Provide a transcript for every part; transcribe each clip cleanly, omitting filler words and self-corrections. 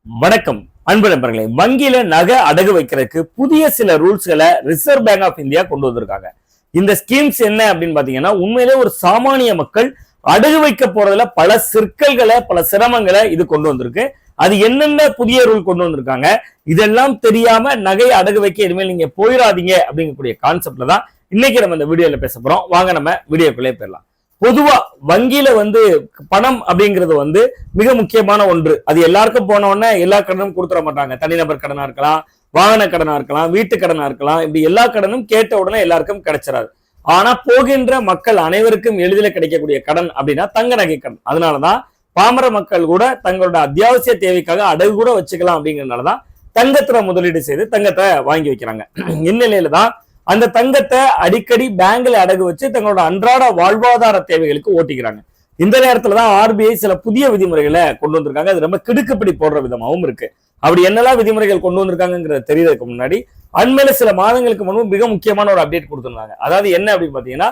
வணக்கம் அன்பு நண்பர்களே. வங்கியில நகை அடகு வைக்கிறதுக்கு புதிய சில ரூல்ஸ்களை ரிசர்வ் பேங்க் ஆஃப் இந்தியா கொண்டு வந்திருக்காங்க. இந்த ஸ்கீம்ஸ் என்ன அப்படின்னு பாத்தீங்கன்னா, உண்மையிலே ஒரு சாமானிய மக்கள் அடகு வைக்க போறதுல பல சிக்கல்களை பல சிரமங்களை இது கொண்டு வந்திருக்கு. அது என்னென்ன புதிய ரூல் கொண்டு வந்திருக்காங்க, இதெல்லாம் தெரியாம நகை அடகு வைக்க இனிமேல் நீங்க போயிடாதீங்க அப்படிங்கக்கூடிய கான்செப்ட்ல தான் இன்னைக்கு நம்ம இந்த வீடியோல பேச போறோம். வாங்க நம்ம வீடியோக்குள்ளே போயிடலாம். பொதுவா வங்கியில பணம் அப்படிங்கிறது மிக முக்கியமான ஒன்று. அது எல்லாருக்கும் போன உடனே எல்லா கடனும் கொடுத்துட மாட்டாங்க. தனிநபர் கடனா இருக்கலாம், வாகன கடனா இருக்கலாம், வீட்டு கடனா இருக்கலாம். இப்படி எல்லா கடனும் கேட்ட உடனே எல்லாருக்கும் கிடைச்சிடாது. ஆனா போகின்ற மக்கள் அனைவருக்கும் எளிதில் கிடைக்கக்கூடிய கடன் அப்படின்னா தங்க நகை கடன். அதனாலதான் பாமர மக்கள் கூட தங்களோட அத்தியாவசிய தேவைக்காக அடகு கூட வச்சுக்கலாம். அப்படிங்கறதுனாலதான் தங்கத்துல முதலீடு செய்து தங்கத்தை வாங்கி வைக்கிறாங்க. இந்நிலையில தான் அந்த தங்கத்தை அடிக்கடி பேங்க்ல அடகு வச்சு தங்களோட அன்றாட வாழ்வாதார தேவைகளுக்கு ஓட்டிக்கிறாங்க. இந்த நேரத்துலதான் ஆர்பிஐ சில புதிய விதிமுறைகளை கொண்டு வந்திருக்காங்க. அது ரொம்ப கிடுக்குப்பிடி போடுற விதமாகவும் இருக்கு. அப்படி என்னெல்லாம் விதிமுறைகள் கொண்டு வந்திருக்காங்கிறத தெரியறதுக்கு முன்னாடி அண்மையில சில மாதங்களுக்கு முன்பு மிக முக்கியமான ஒரு அப்டேட் கொடுத்திருந்தாங்க. அதாவது என்ன அப்படின்னு பாத்தீங்கன்னா,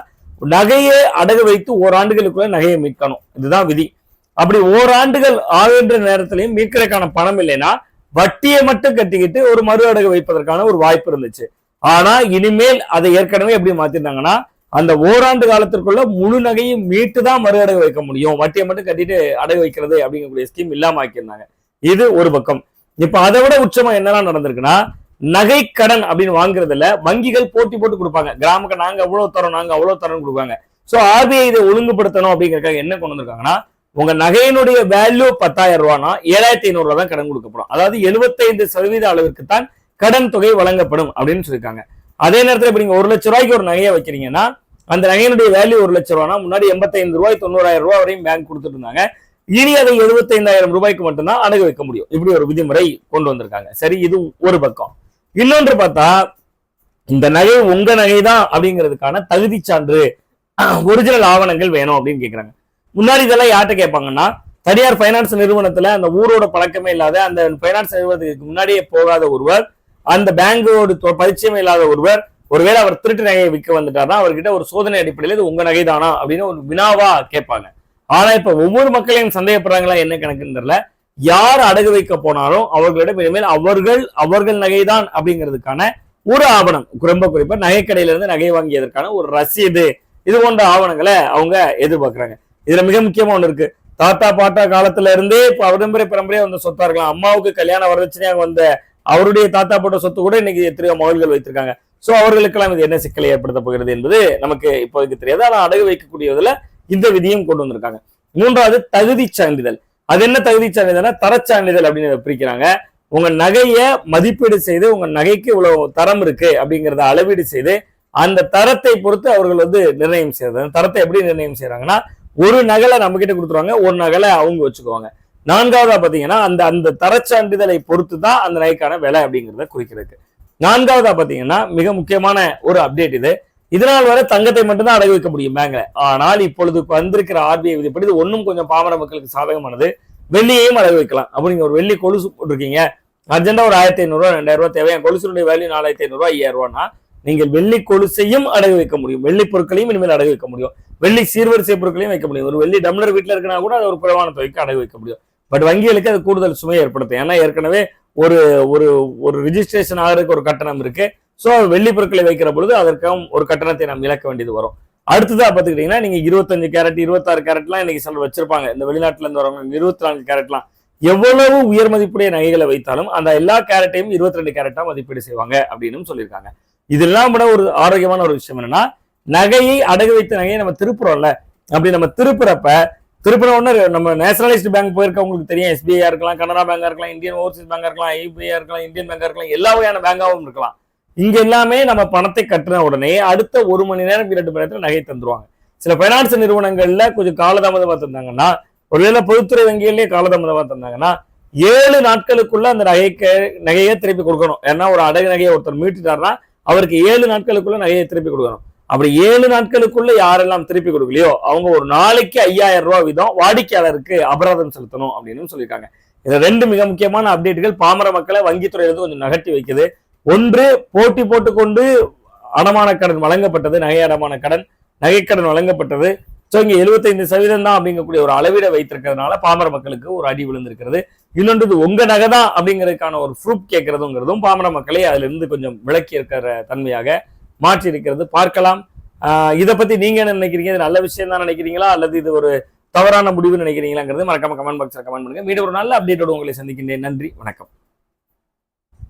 நகையை அடகு வைத்து ஓராண்டுகளுக்குள்ள நகையை மீட்கணும், இதுதான் விதி. அப்படி ஓராண்டுகள் ஆகின்ற நேரத்திலையும் மீட்கிறதுக்கான பணம் இல்லைன்னா வட்டியை மட்டும் கட்டிக்கிட்டு ஒரு மறு அடகு வைப்பதற்கான ஒரு வாய்ப்பு இருந்துச்சு. ஆனா இனிமேல் அதை ஏற்கனவே எப்படி மாத்திருந்தாங்கன்னா, அந்த ஓராண்டு காலத்திற்குள்ள முழு நகையும் மீட்டு தான் மறு அடகு வைக்க முடியும், வட்டியை மட்டும் கட்டிட்டு அடகு வைக்கிறது அப்படிங்கக்கூடிய ஸ்கீம் இல்லாம ஆக்கியிருந்தாங்க. இது ஒரு பக்கம். இப்ப அதை விட உச்சமா என்னெல்லாம் நடந்திருக்குன்னா, நகை கடன் அப்படின்னு வாங்குறதுல வங்கிகள் போட்டி போட்டு கொடுப்பாங்க. கிராமக்கு நாங்க அவ்வளவு தரோம், நாங்க அவ்வளவு தரோம்னு கொடுப்பாங்க. சோ ஆர்பிஐ இதை ஒழுங்குபடுத்தணும் அப்படிங்கறதுக்காக என்ன கொண்டு வந்திருக்காங்கன்னா, உங்க நகையினுடைய வேல்யூ 10,000 ரூபாய்னா 7,500 ரூபாய் தான் கடன் கொடுக்கப்படும். அதாவது 75% அளவிற்கு தான் கடன் தொகை வழங்கப்படும் அப்படின்னு சொல்லியிருக்காங்க. அதே நேரத்தில் இப்ப நீங்க 1 லட்சம் ரூபாய்க்கு ஒரு நகையை வைக்கிறீங்கன்னா, அந்த நகையினுடைய வேல்யூ 1 லட்சம் ரூபாய்னா முன்னாடி 85 ரூபாய் 90,000 ரூபாய் வரையும் பேங்க் கொடுத்துட்டு இருந்தாங்க. இனி அதை 75,000 ரூபாய்க்கு மட்டும்தான் அடகு வைக்க முடியும். இப்படி ஒரு விதிமுறை கொண்டு வந்திருக்காங்க. சரி, இது ஒரு பக்கம். இன்னொன்று பார்த்தா, இந்த நகை உங்க நகைதான் அப்படிங்கிறதுக்கான தகுதி சான்று ஒரிஜினல் ஆவணங்கள் வேணும் அப்படின்னு கேட்கிறாங்க. முன்னாடி இதெல்லாம் யார்கிட்ட கேட்பாங்கன்னா, தனியார் பைனான்ஸ் நிறுவனத்துல அந்த ஊரோட பழக்கமே இல்லாத, அந்த பைனான்ஸ் நிறுவனத்துக்கு முன்னாடியே போகாத ஒருவர், அந்த பேங்கோடு பரிச்சயமே இல்லாத ஒருவர், ஒருவேளை அவர் திருட்டு நகையை விற்க வந்துட்டாருன்னா அவர்கிட்ட ஒரு சோதனை அடிப்படையில் இது உங்க நகைதானா அப்படின்னு ஒரு வினாவா கேட்பாங்க. ஆனா இப்ப ஒவ்வொரு மக்களையும் சந்தேகப்படுறாங்களா என்ன கணக்குன்னு தெரியல. யார் அடகு வைக்க போனாலும் அவர்களிடம் இனிமேல் அவர்கள் நகைதான் அப்படிங்கிறதுக்கான ஒரு ஆவணம், ரொம்ப குறிப்பா நகைக்கடையில இருந்து நகை வாங்கியதற்கான ஒரு ரசீது, இது போன்ற ஆவணங்களை அவங்க எதிர்பார்க்கிறாங்க. இதுல மிக முக்கியமா ஒண்ணு இருக்கு. தாத்தா பாட்டா காலத்துல இருந்தே பரம்பரையா வந்த சொத்தா இருக்கலாம். அம்மாவுக்கு கல்யாண வரதட்சணையாக வந்த அவருடைய தாத்தா போட்ட சொத்து கூட இன்னைக்கு எத்தனையோ மகள்கள் வைத்திருக்காங்க. சோ அவர்களுக்கெல்லாம் இது என்ன சிக்கலை ஏற்படுத்த போகிறது என்பது நமக்கு இப்போதைக்கு தெரியாது. ஆனா அடகு வைக்கக்கூடியதுல இந்த விதியும் கொண்டு வந்திருக்காங்க. மூன்றாவது, தகுதி சான்றிதழ். அது என்ன தகுதி சான்றிதழ்னா தரச்சான்றிதழ் அப்படின்னு பிரிக்கிறாங்க. உங்க நகைய மதிப்பீடு செய்து, உங்க நகைக்கு இவ்வளவு தரம் இருக்கு அப்படிங்கறத அளவீடு செய்து, அந்த தரத்தை பொறுத்து அவர்கள் நிர்ணயம் செய்யறது. தரத்தை எப்படி நிர்ணயம் செய்யறாங்கன்னா, ஒரு நகலை நம்ம கிட்ட கொடுத்துருவாங்க, ஒரு நகலை அவங்க வச்சுக்குவாங்க. நான்காவதா பாத்தீங்கன்னா, அந்த தரச்சான்றிதழை பொறுத்து தான் அந்த நகைக்கான விலை அப்படிங்கிறத குறிக்கிறது. நான்காவதா பாத்தீங்கன்னா, மிக முக்கியமான ஒரு அப்டேட் இது. இதனால் வரை தங்கத்தை மட்டும்தான் அடகு வைக்க முடியும் பேங்க்ல. ஆனால் இப்பொழுது வந்திருக்கிற ஆர்பிஐ விதிப்படி இது ஒன்னும் கொஞ்சம் பாமர மக்களுக்கு சாதகமானது. வெள்ளியையும் அடகு வைக்கலாம். அப்ப நீங்க ஒரு வெள்ளி கொலுசு போட்டிருக்கீங்க, அர்ஜென்டா ஒரு 1,500 ரூபாய் 2,000 ரூபாய் தேவை, கொலுசுடைய வேல்யூ 4,500 ரூபாய் 5,000 ரூபாய்னா நீங்கள் வெள்ளி கொலுசையும் அடகு வைக்க முடியும், வெள்ளி பொருட்களையும் இனிமேல் அடகு வைக்க முடியும், வெள்ளி சீர்வரிசை பொருட்களையும் வைக்க முடியும். ஒரு வெள்ளி டம்ளர் வீட்டுல இருக்குன்னா கூட அது ஒரு குறைவான தொகைக்கு அடகு வைக்க முடியும். பட் வங்கிகளுக்கு அது கூடுதல் சுமையை ஏற்படுத்தும். ஏன்னா ஏற்கனவே ஒரு ஒரு ரிஜிஸ்ட்ரேஷன் ஆகிறதுக்கு ஒரு கட்டணம் இருக்கு. சோ வெள்ளி பொருட்களை வைக்கிற பொழுது அதற்கும் ஒரு கட்டணத்தை நாம் இழக்க வேண்டியது வரும். அடுத்ததா பாத்துக்கிட்டீங்கன்னா, நீங்க 25 கேரட் 26 கேரட்லாம் இன்னைக்கு சிலர் வச்சிருப்பாங்க. இந்த வெளிநாட்டுல இருந்து வரவங்க 24 கேரட்லாம் எவ்வளவு உயர் மதிப்புடைய நகைகளை வைத்தாலும் அந்த எல்லா கேரட்டையும் 22 கேரட்டா மதிப்பீடு செய்வாங்க அப்படின்னு சொல்லியிருக்காங்க. இதெல்லாம் விட ஒரு ஆரோக்கியமான ஒரு விஷயம் என்னன்னா, நகையை அடகு வைத்த நகையை நம்ம திருப்புறோம்ல, அப்படி நம்ம திருப்புறோம்னு நம்ம நேஷனலைஸ்டு பேங்க் போயிருக்கவங்களுக்கு தெரியும். எஸ்பிஐ இருக்கலாம், கனரா பேங்கா இருக்கலாம், இந்தியன் ஓவர்சீஸ் பேங்கா இருக்கலாம், ஐபிஐ இருக்கலாம், இந்தியன் பேங்கா இருக்கலாம், எல்லா வகையான பேங்காவும் இருக்கலாம். இங்க எல்லாமே நம்ம பணத்தை கட்டின உடனே அடுத்த 1 மணி நேரம் 2 மணி நேரத்துல நகை தந்துருவாங்க. சில பைனான்ஸ் நிறுவனங்கள்ல கொஞ்சம் காலதாமதமா தந்தாங்கன்னா, ஒருவேளை பொதுத்துறை வங்கிகள்லயே காலதாமதமா தந்தாங்கன்னா 7 நாட்களுக்குள்ள அந்த நகையை திருப்பி கொடுக்கணும். ஏன்னா ஒரு அடகு நகையை ஒருத்தர் மீட்டுட்டாருன்னா அவருக்கு 7 நாட்களுக்குள்ள நகையை திருப்பி கொடுக்கணும். அப்படி 7 நாட்களுக்குள்ள யாரெல்லாம் திருப்பி கொடுக்கலையோ அவங்க ஒரு நாளைக்கு 5,000 ரூபாய் வீதம் வாடிக்கையாளருக்கு அபராதம் செலுத்தணும் அப்படின்னு சொல்லியிருக்காங்க. இது 2 மிக முக்கியமான அப்டேட்டுகள் பாமர மக்களை வங்கித்துறையிலிருந்து கொஞ்சம் நகர்த்தி வைக்குது. ஒன்று, போட்டி போட்டுக்கொண்டு அடமான கடன் வழங்கப்பட்டது, நகை அடமான கடன், நகைக்கடன் வழங்கப்பட்டது. சோ இங்க 75% தான் அப்படிங்கக்கூடிய ஒரு அளவீட வைத்திருக்கிறதுனால பாமர மக்களுக்கு ஒரு அடி விழுந்திருக்கிறது. இன்னொன்று உங்க நகை தான் அப்படிங்கிறதுக்கான ஒரு ப்ரூஃப் கேட்கறதுங்கிறதும் பாமர மக்களை அதுல இருந்து கொஞ்சம் விளக்கி இருக்கிற தன்மையாக மாற்றி இருக்கிறது பார்க்கலாம். இதை பத்தி நீங்க என்ன நினைக்கிறீங்க? இது நல்ல விஷயம் தான் நினைக்கிறீங்களா அல்லது இது ஒரு தவறான முடிவு நினைக்கிறீங்களாங்கிறது மறக்காம கமெண்ட் பாக்ஸ்ல கமெண்ட் பண்ணுங்க. மீண்டும் ஒரு நல்ல அப்டேட்டோட உங்களை சந்திக்கின்றேன். நன்றி, வணக்கம்.